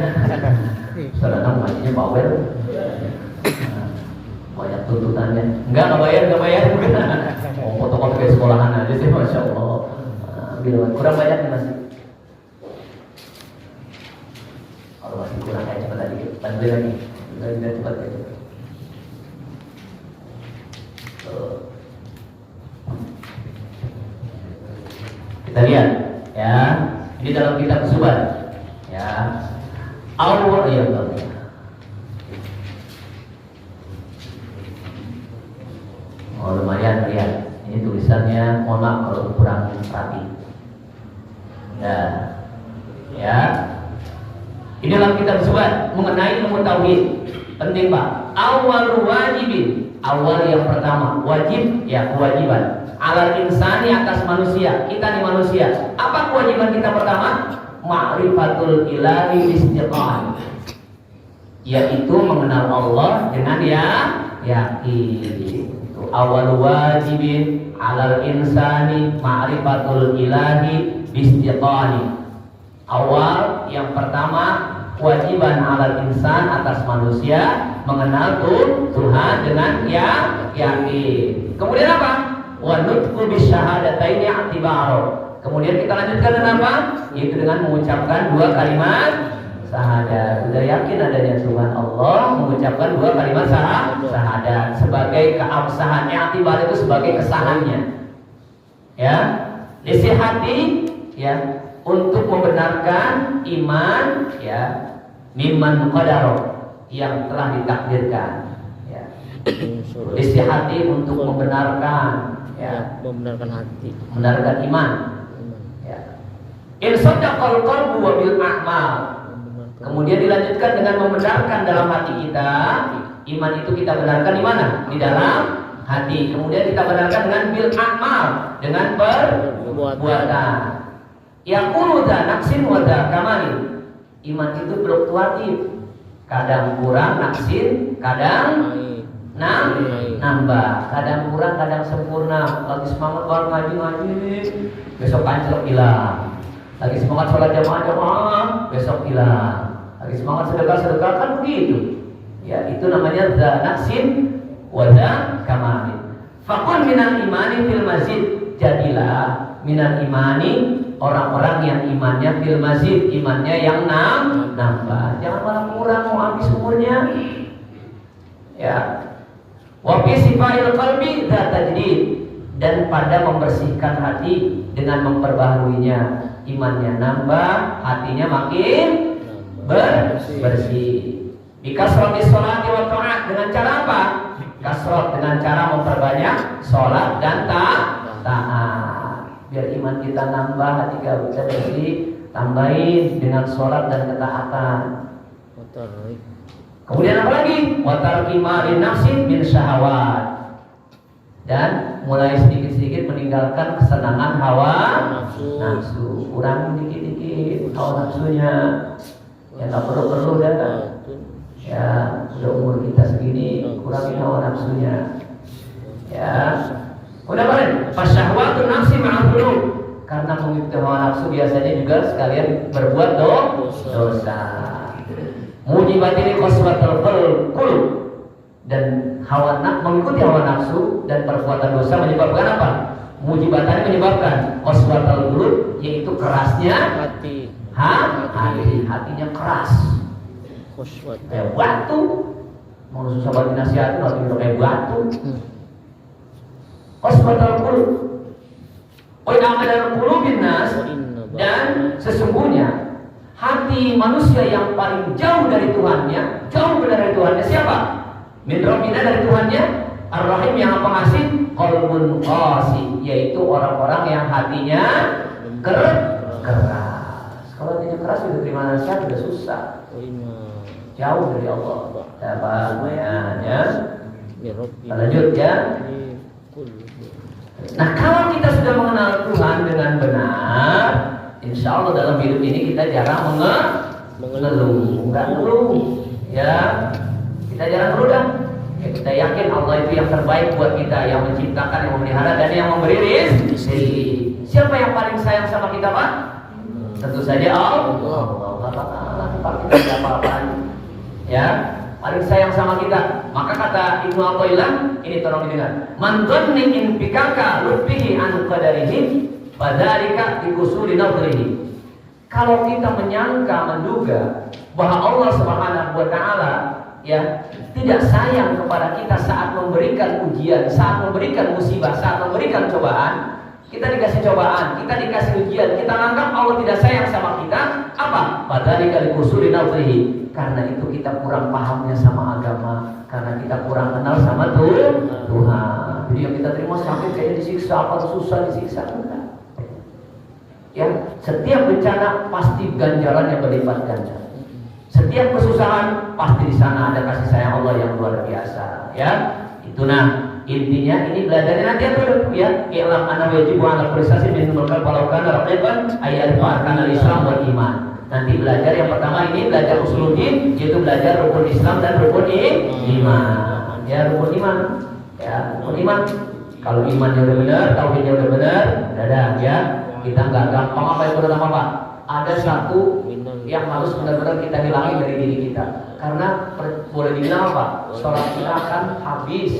Saudara datang ngajinya bawel. Banyak tuntutannya. Nggak bayar. Mau fotokopi kayak sekolahan aja sih, masya Allah. Bilang kurang banyak nih masih. Kalau masih kurang kayak cepat lagi, bantuin lagi, biar cepat gitu. Kita lihat, ya, ini dalam kitab Zubat, ya, Allah ya Allah. Oh lumayan lihat, ini tulisannya, mohon maaf kalau kurang rapi. Ya. Ini dalam kitab Zubat mengenai ilmu tauhid. Penting Pak. Awal wajibin. Awal yang pertama wajib, ya kewajiban. Alal insani atas manusia. Kita nih manusia. Apa kewajiban kita pertama? Ma'rifatul ilahi istiqan. Yaitu mengenal Allah dengan yakin. Awal wajibin alal insani ma'rifatul ilahi istiqani. Awal yang pertama kewajiban alal insan atas manusia mengenal Tuhan dengan yakin. Kemudian apa? Wa nutqu bisyahadataini i'tibaru. Kemudian kita lanjutkan dengan apa? Yaitu dengan mengucapkan 2 kalimat syahadat. Sudah yakin adanya Tuhan Allah, mengucapkan 2 kalimat syahadat sebagai keabsahan. I'tibar itu sebagai kesahannya. Ya, disihati ya. Untuk membenarkan iman, ya, mimman qadaro yang telah ditakdirkan, ya. Istihati untuk membenarkan, ya, membenarkan hati, membenarkan iman, ya. In sadaqal qalbu wa bil a'mal. Kemudian dilanjutkan dengan membenarkan dalam hati kita. Iman itu kita benarkan di mana? Di dalam hati. Kemudian kita benarkan dengan bil a'mal, dengan perbuatan. Yaqulu dha naqsin wa dha kamalin. Iman itu fluktuatif. Kadang kurang naksin, kadang nambah. Kadang kurang, kadang sempurna. Lagi semangat baru ngaji, besok anjlok hilang. Lagi semangat sholat jamaah, besok hilang. Lagi semangat sedekah kan begitu. Ya, itu namanya dha naqsin wa dha kamalin. Faqul minal imani fil masjid. Jadilah minal imani orang-orang yang imannya fil mazid, imannya yang nambah. Jangan malah kurang mau habis umurnya. Ya. Wa fi sifail qalbi tajdid, dan pada membersihkan hati dengan memperbaharuinya. Imannya nambah, hatinya makin bersih. Bikasrati sholati wa ta'at, dengan cara apa? Kasrat, dengan cara memperbanyak sholat dan taat. Biar iman kita nambah, hati kita bersih, tambahin dengan sholat dan ketaatan. Kemudian apa lagi? Wa tarki ma li nafsin min syahawat. Dan mulai sedikit-sedikit meninggalkan kesenangan hawa nafsu. Kurangi dikit-dikit hawa nafsunya. Ya nggak perlu-perlu dah. Ya udah umur kita segini, kurangi hawa nafsunya. Ya. Udah balik. Fasyahwatun nafsi ma'adzulum. Karena mengikuti hawa nafsu biasanya juga sekalian berbuat dosa. Mujibatil qaswatul qulub. Dan mengikuti hawa nafsu dan perbuatan dosa menyebabkan apa? Mujibatannya menyebabkan qaswatul qulub, yaitu kerasnya hati. Hatinya keras. Kayak batu. Mau susah banget nasihatin, hatinya kayak batu. Qaswatul qulub. Wa inna qulubin nas, dan sesungguhnya hati manusia yang paling jauh dari Tuhannya, siapa? Min Rabbina, dari Tuhannya, Ar-Rahim yang pengasih, qalbun qasi, yaitu orang-orang yang hatinya keras. Kalau hatinya keras sudah terima nasihat sudah susah. Jauh dari Allah. Ya. Lanjut ya. Nah, kalau kita sudah mengenal Tuhan dengan benar, insya Allah dalam hidup ini kita jarang mengeluh, enggak ngeluh, ya. Kita jarang ngeluh dah. Ya, kita yakin Allah itu yang terbaik buat kita, yang menciptakan, yang memelihara, dan yang memberi rezeki. Siapa yang paling sayang sama kita, Pak? Tentu saja Allah. Kita tidak apa-apaan. Ya, paling sayang sama kita. Maka kata Ibnu Athaillah, ini tolong didengar. Man dhanni in bikaka lubbihi an qadarihi fadzalika biqusuri nadrihi. Kalau kita menyangka, menduga bahwa Allah Subhanahu wa taala ya tidak sayang kepada kita saat memberikan ujian, saat memberikan musibah, saat memberikan cobaan, kita dikasih cobaan, kita dikasih ujian, kita anggap Allah tidak sayang sama kita, apa? Fadzalika biqusuri nadrihi. Karena itu kita kurang pahamnya sama agama, karena kita kurang kenal sama Tuhan. Jadi yang kita terima sakit kayaknya disiksa, apa susah disiksa, enggak. Ya, setiap bencana pasti ganjarannya berlipat ganda. Setiap kesusahan pasti di sana ada kasih sayang Allah yang luar biasa. Ya, itu intinya ini belajarnya nanti dulu ya. Ilam ana wajib wa ala prestasi min mulkal palaukan raqiban ayat arkan al-Islam wal iman. Nanti belajar yang pertama ini belajar usuluddin, yaitu belajar rukun Islam dan rukun iman. Ya, rukun iman. Ya, rukun iman. Kalau imannya udah benar, tauhidnya udah benar, ada ya. Kita nggak gampang apa yang pertama Pak. Ada satu yang harus benar-benar kita hilangin dari diri kita. Karena boleh dibilang apa? Sholat kita akan habis,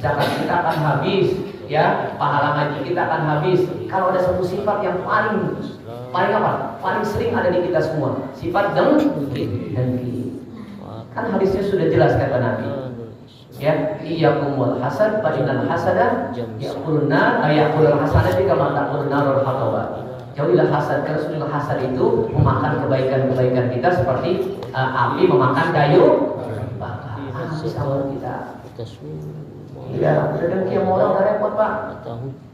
zakat kita akan habis, ya, pahala ngaji kita akan habis. Kalau ada satu sifat yang paling apa? Paling sering ada di kita semua, sifat dengki. Kan hadisnya sudah jelas kata Nabi. Ya, iyyakumul hasad, fa innal hasada yaqulun hasanati kama taqulun narul hataba. Jauhilah hasad, karena sesungguhnya hasad itu memakan kebaikan-kebaikan kita seperti api memakan kayu bakar. Sama kita. Iya, udah dengki yang orang udah repot Pak.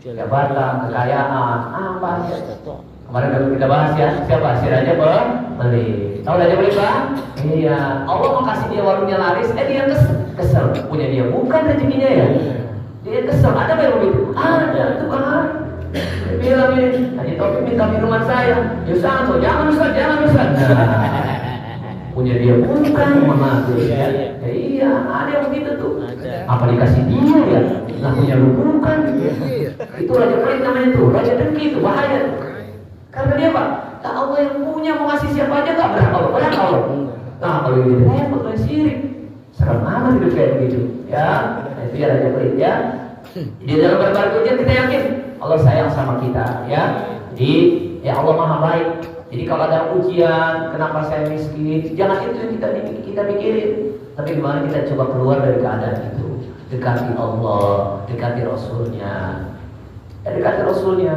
Jabatan, kekayaan, apa aja. Kemarin dulu kita bahas ya, siapa? Si Raja beli. Tahu Raja beli Pak? Iya. Allah mau kasih dia warungnya laris, dia kesel. Punya dia bukan rezekinya ya. Dia kesel. Ada yang begitu? Ada, tukang hari. Dia bilang ini, Haji Taufik minta minuman saya. Yusanto, jangan Ustaz. Punya dia bukan, maaf ya. Iya, ada yang begitu tuh. Apa dikasih dia ya? Nah punya lu bukan. Itu raja pelit namanya itu, raja dengki itu bahaya. Karena dia Pak, Allah yang punya mau kasih siapa aja nggak berhak Allah. Nah kalau ini repot dan syirik, serem amat hidup kayak begitu. Ya, itu ya raja pelit ya. Di dalam berbagai ujian kita yakin Allah sayang sama kita, ya. Jadi ya Allah maha baik. Jadi kalau ada ujian, kenapa saya miskin? Jangan itu yang kita pikirin. Tapi gimana kita coba keluar dari keadaan itu? Dekati Allah, dekati Rasulnya. Dekati Rasulnya.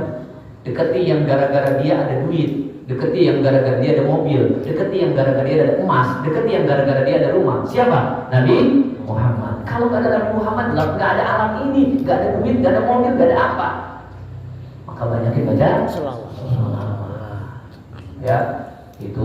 Dekati yang gara-gara dia ada duit, deketi yang gara-gara dia ada mobil, deketi yang gara-gara dia ada emas, deketi yang gara-gara dia ada rumah. Siapa? Nabi Muhammad. Kalau nggak ada Nabi Muhammad, nggak ada alam ini, nggak ada duit, nggak ada mobil, nggak ada apa. Maka banyakin baca Selawat. Ya, itu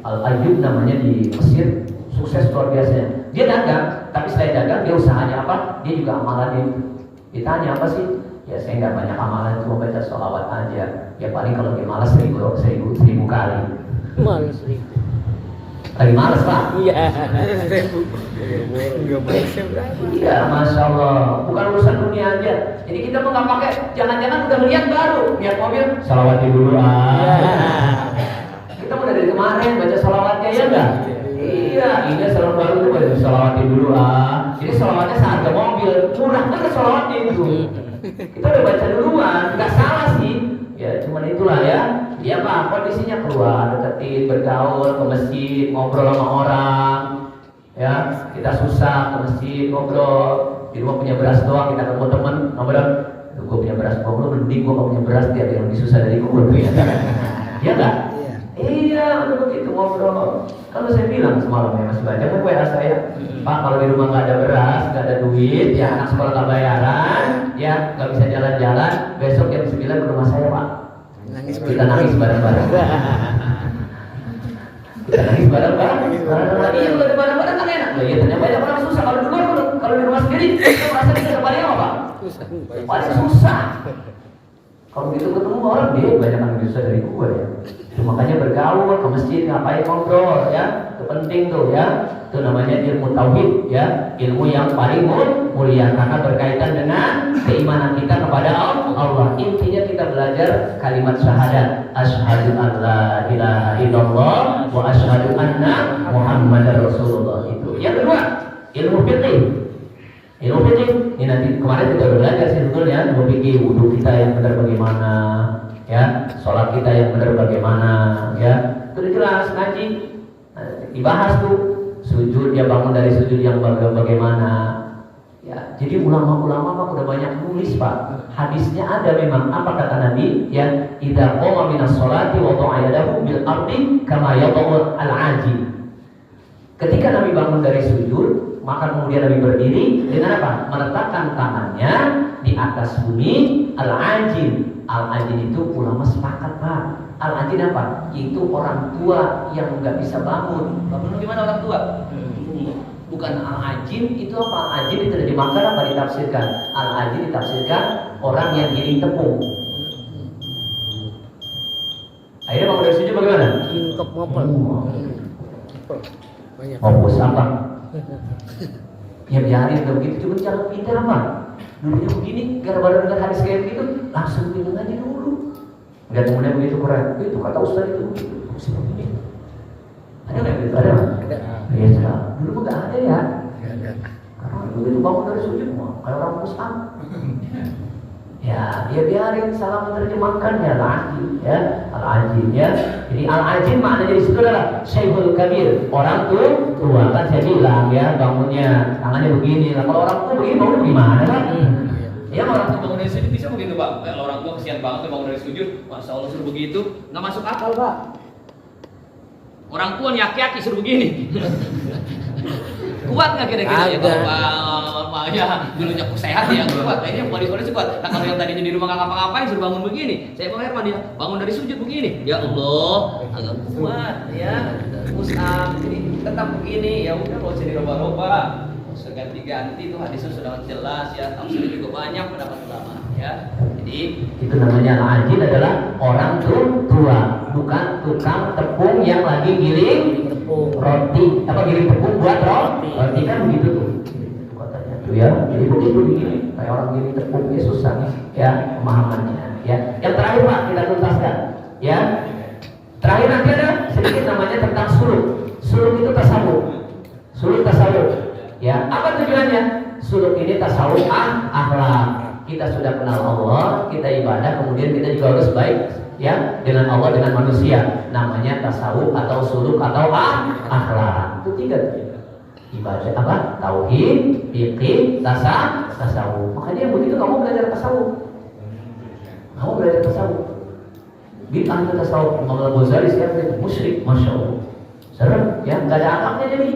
Al-Ayyub namanya di Mesir, sukses luar biasa. Dia dagang, tapi selain dagang dia usahanya apa? Dia juga amalannya. Ditanya apa sih? Ya saya nggak banyak amalan, cuma baca sholawat aja. Ya paling kalau dia malas 1000 kali. Males nih. Lagi malas Pak? Iya. Iya, masya Allah. Bukan urusan dunia aja. Jadi kita mau nggak pakai, jangan-jangan udah lihat baru lihat mobil, sholawatin dulu Kita udah dari kemarin baca sholawatnya ya enggak? Iya, ini selalu baru tuh baca sholawatin dulu Jadi sholawatnya saat ke mobil, murah banget sholawatnya itu. Kita udah baca duluan, nggak salah sih. Ya cuman itulah ya. Ya Pak, kondisinya keluar, deketin, bergaul, ke masjid, ngobrol sama orang. Ya, kita susah ke masjid, ngobrol. Di rumah punya beras doang, kita ketemu temen, ngobrol. Gue punya beras doang, lu mending gue gak punya beras, dia yang lebih susah dari gue. Iya nggak? Iya, udah begitu ngobrol. Kalau saya bilang semalam ya masih banyak kan WA saya, Pak kalau di rumah nggak ada beras, nggak ada duit, ya anak sekolah nggak bayaran, ya nggak bisa jalan-jalan, besok jam 9 ke rumah saya Pak. Kita nangis bareng-bareng. Kita nangis bareng-bareng. Iya kalau di bareng-bareng kan enak. Iya ternyata banyak orang susah kalau di luar, kalau di rumah sendiri, kita merasa kita paling apa Pak? Paling susah. Kalau gitu ketemu orang dia banyak yang lebih susah dari gue ya. Makanya bergaul ke masjid, ngapain ngobrol ya, itu penting tuh ya. Itu namanya ilmu tauhid ya, ilmu yang paling mulia karena berkaitan dengan keimanan kita kepada Allah. Intinya kita belajar kalimat syahadat, asyhadu an la ilaha illallah wa asyhadu anna Muhammadar Rasulullah. Itu. Yang kedua, ilmu fikih. Ilmu fikih ini nanti kemarin kita udah belajar sih sebetulnya ilmu fikih, wudu kita yang benar bagaimana, ya, sholat kita yang benar bagaimana, ya, itu jelas ngaji dibahas tuh sujud dia bangun dari sujud yang bagaimana, ya. Jadi ulama-ulama mah udah banyak nulis Pak. Hadisnya ada memang apa kata Nabi, ya, idza qama minas sholati wa ta'ayadahu bil ardi kama yad'u al-aji. Ketika Nabi bangun dari sujud, maka kemudian Nabi berdiri dengan apa? Meletakkan tangannya di atas bumi al-ajin. Al-ajin itu ulama sepakat Pak. Al-ajin apa? Itu orang tua yang nggak bisa bangun. Bangun gimana orang tua? Bukan al-ajin itu apa? Al-ajin itu diterjemahkan apa ditafsirkan? Al-ajin ditafsirkan orang yang giling tepung. Akhirnya bangun dari sujud bagaimana? Ingkep ngopel. Banyak. Fokus apa? Ya biarin begitu, cuma jangan pindah apa? Dulunya begini, gara-gara dengar hadis kayak begitu, langsung pindah aja dulu. Enggak temennya begitu keren. Itu kata Ustaz itu begitu. Begini. Ada nggak begitu? Ada nggak? Ada. Iya sekarang. Dulu nggak ada ya. Nggak ada. Karena begitu bangun dari sujud, kayak orang muslim. Ya, dia biarin salah menerjemahkan ya al-ajin ya, al-ajin ya. Jadi al-ajin maknanya di situ adalah Syekhul Kabir, orang tua. Kan saya bilang ya bangunnya tangannya begini. Lah kalau orang tua begini bangun gimana kan? Ya orang tua bangun dari sujud bisa begitu Pak. Kalau orang tua kesian banget tuh bangun dari sujud, Masya Allah suruh begitu, nggak masuk akal Pak. Orang tua nih aki-aki suruh begini. Kuat nggak kira-kira ya kalau ya dulunya sehat ya kuat, kayaknya kondisi kuat. Nah kalau yang tadinya di rumah nggak ngapa-ngapain suruh bangun begini, saya Bang Herman dia bangun dari sujud begini, ya Allah agak kuat ya, musam jadi tetap begini, ya udah nggak usah dirubah-rubah, nggak usah ganti-ganti, itu hadisnya sudah jelas ya, tafsirnya juga banyak pendapat ulama ya. Jadi itu namanya al-ajin adalah orang tua, bukan tukang tepung yang lagi giling roti, apa giling tepung buat roti kan begitu tuh katanya tuh ya. Jadi begitu begini kayak orang giling tepungnya susah ya pemahamannya ya. Yang terakhir Pak kita tuntaskan ya. Terakhir nanti ada sedikit namanya tentang suluk. Suluk itu tasawuf. Suluk tasawuf ya. Apa tujuannya? Suluk ini tasawuf akhlak. Kita sudah kenal Allah, kita ibadah, kemudian kita juga harus baik ya dengan Allah, dengan manusia. Namanya tasawuf atau suluk atau akhlak. Itu tiga ibadah apa? Tauhid, fikih, tasawuf. Makanya begitu kamu belajar tasawuf. Kamu belajar tasawuf. bid'ah itu tasawuf. Imam Al-Ghazali siapa itu? Musyrik, masya Allah. Serem, ya, nggak ada akhlaknya jadi.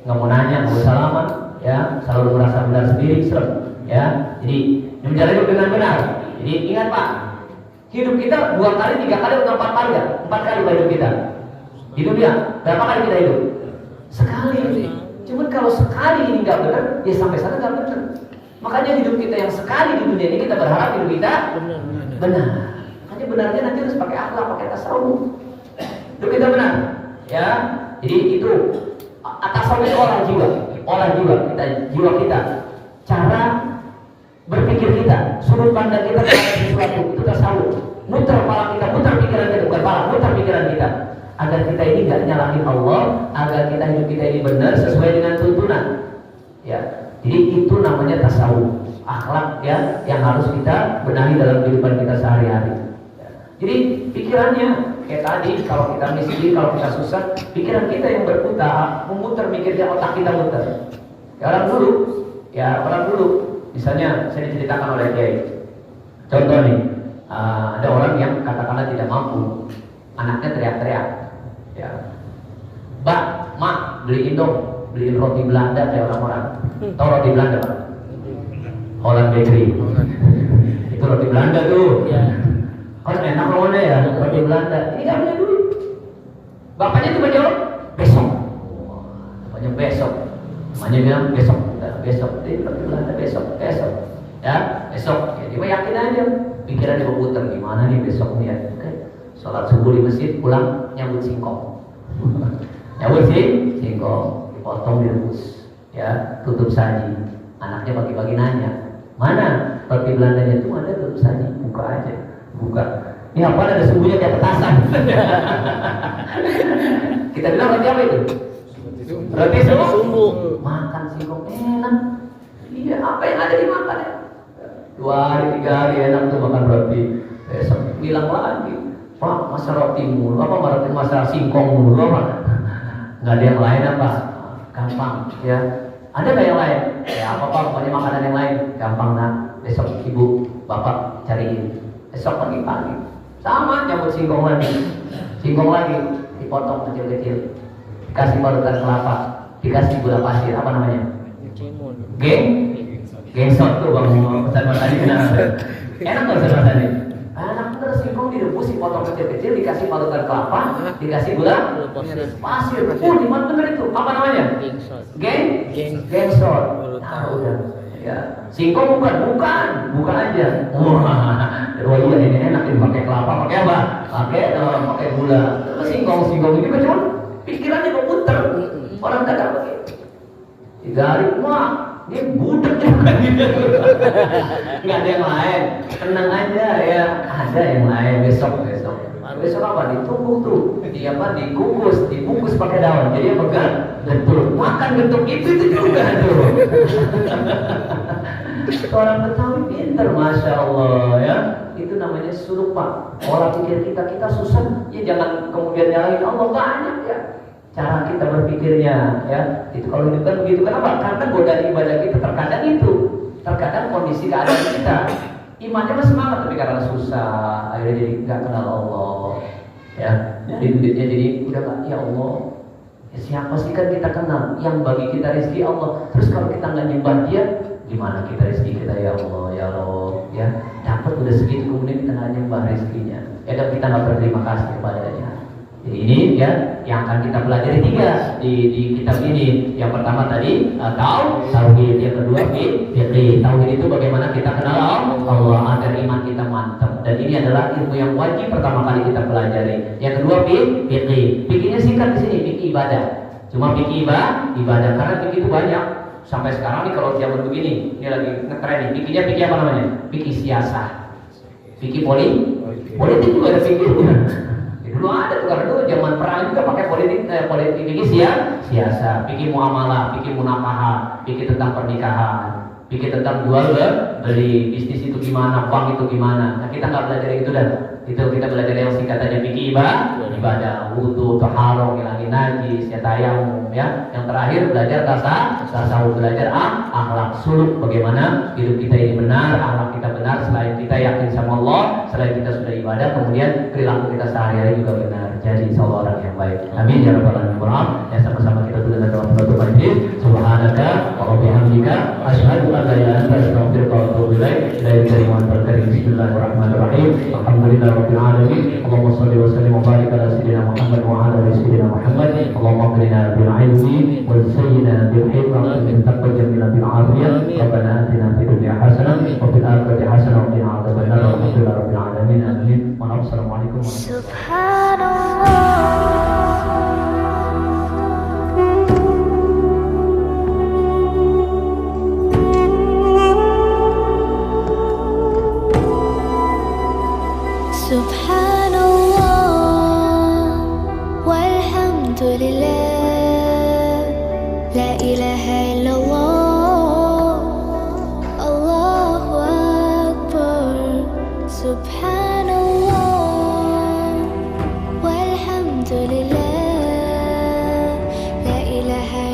Nggak mau nanya, nggak mau salaman, ya, selalu merasa benar sendiri, serem, ya. Jadi menjalani hidup dengan benar. Jadi ingat Pak, hidup kita 2 kali, 3 kali, atau 4 kali ya? 4 kali hidup kita. Di dunia, berapa kali kita hidup? Sekali. Cuman kalau sekali ini nggak benar, ya sampai sana nggak benar. Makanya hidup kita yang sekali di dunia ini kita berharap hidup kita benar. Makanya benarnya nanti harus pakai akhlak, pakai tasawuf. Hidup kita benar, ya. Jadi itu tasawuf itu orang jiwa kita, jiwa kita, cara berpikir kita, sudut pandang kita terhadap sesuatu itu tasawuf. Muter kepala kita, muter pikiran kita, bukan kepala, muter pikiran kita. Agar kita ini nggak nyalahin Allah, agar kita hidup kita ini benar sesuai dengan tuntunan. Ya, jadi itu namanya tasawuf, akhlak ya yang harus kita benahi dalam kehidupan kita sehari-hari. Ya. Jadi pikirannya kayak tadi, kalau kita miskin, kalau kita susah, pikiran kita yang berputar, memutar mikirnya, otak kita muter. Ya, orang dulu, misalnya saya diceritakan oleh Kiai. Contoh nih, ada orang yang katakanlah tidak mampu, anaknya teriak-teriak. Ya, Mbak, Mak, beliin roti Belanda kayak orang-orang. Tahu roti Belanda Pak? Holland Bakery. Itu roti Belanda tuh. Ya. Kan enak lawannya ya, roti Belanda. Ini nggak punya duit. Bapaknya cuma jawab besok. Bapaknya besok. Mamanya bilang besok. Ini roti Belanda besok. Ya, besok. Ya, dia yakin aja. Pikirannya berputar gimana nih besok nih ya. Oke. Sholat subuh di masjid, pulang nyambut singkong. Nyambut singkong, dipotong direbus, ya, tutup saji. Anaknya pagi-pagi nanya, mana roti Belandanya itu? Ada tutup saji, buka aja, buka. Ini apa ada sumbunya kayak petasan. Kita bilang roti apa itu? Roti sumbu. Makan singkong enak. Iya, apa yang ada dimakan ya? 2 hari 3 hari enak tuh makan roti. Besok bilang lagi, Pak, masa roti mulu, apa masa singkong mulu, apa? Nggak ada yang lain apa? Gampang, ya. Ada nggak yang lain? Ya apa Pak, pokoknya makanan yang lain. Gampang nak, besok ibu, bapak cariin. Besok pagi-pagi, sama nyambut singkong lagi, dipotong kecil-kecil, dikasih parutan kelapa, dikasih gula pasir, apa namanya? Gengsot tuh bang, pesan tadi kenapa? Enak nggak pesan tadi? Anak bener singkong direbus, dipotong kecil-kecil, dikasih parutan kelapa, dikasih gula pasir. Dimana bener itu? Apa namanya? Gengsot. Nah udah. Ya. Singkong bukan aja. Wah iya ini enak ini pakai kelapa, pakai apa? Pakai gula. Terus singkong ini kan cuma pikirannya berputar. Orang dagang begitu. 3 hari, wah. Ini budak juga gitu. Nggak ada yang lain, tenang aja ya. Ada yang lain besok apa? Ditumbuk tuh, dibungkus pakai daun. Jadi apa kan? Bentuk makan bentuk itu juga tuh. Orang Betawi pinter, masya Allah ya. Itu namanya suluk Pak. Orang pikir kita susah, ya jangan kemudian nyalahin Allah, banyak ya. Cara kita berpikirnya, ya itu kalau hidup kan begitu. Kenapa? Karena godaan ibadah kita terkadang kondisi keadaan kita, imannya masih semangat tapi karena susah, akhirnya jadi nggak kenal Allah, ya. Jadi duitnya jadi udah nggak, ya Allah, ya siapa sih kan kita kenal, yang bagi kita rezeki Allah. Terus kalau kita nggak nyembah Dia, gimana kita rezeki kita ya Allah, ya dapat udah segitu kemudian kita nggak nyembah rezekinya, ya dan kita nggak berterima kasih kepadanya. Jadi ini ya yang akan kita pelajari 3 di kitab ini. Yang pertama tadi tauhid, yang kedua fiqih. Tauhid itu bagaimana kita kenal Allah agar iman kita mantap. Dan ini adalah ilmu yang wajib pertama kali kita pelajari. Yang kedua fiqih. Fikihnya singkat di sini, fikih ibadah. Cuma fikih ibadah karena fikih itu banyak. Sampai sekarang nih kalau zaman begini, ini lagi ngetren nih. Fikih apa namanya? Fikih siasah. Fikih politik juga ada fikihnya. Dulu ada tuh, karena dulu zaman perang juga pakai politik fikih siasa, fikih muamalah, fikih munakaha, fikih tentang pernikahan, fikih tentang jual beli, bisnis itu gimana, bank itu gimana. Nah kita nggak belajar itu dan Itu kita belajar yang singkatannya fikih ibadah, wudu, taharah, ngilangin najis, ya tayamum, ya. Yang terakhir belajar tasawuf, belajar akhlak suluk, bagaimana hidup kita ini benar, akhlak kita benar, selain kita yakin sama Allah, selain kita sudah ibadah, kemudian perilaku kita sehari-hari juga benar. Jadi insya Allah orang yang baik. Amin ya rabbal alamin. Ya sama-sama kita tuliskan dalam suatu majlis. Subhanaka wa bihamdika asyhadu an la ilaha illa anta astaghfiruka wa atubu ilaik. Bismillahirrahmanirrahim. Alhamdulillahirabbil alamin. Allahumma shalli wa sallim wa barik ala sayyidina Muhammad wa ala ali sayyidina Muhammad. Allahumma qina bil ilmi wal sayyidina bil hikmah wa taqwa jamila bil afiyah. Rabbana atina fid dunya hasanah wa fil akhirati hasanah wa qina adzabannar. Alhamdulillahirabbil alamin. Amin. Wassalamualaikum warahmatullahi Subhanallah walhamdulillah la ilaha illallah Allahu akbar Subhanallah walhamdulillah la ilaha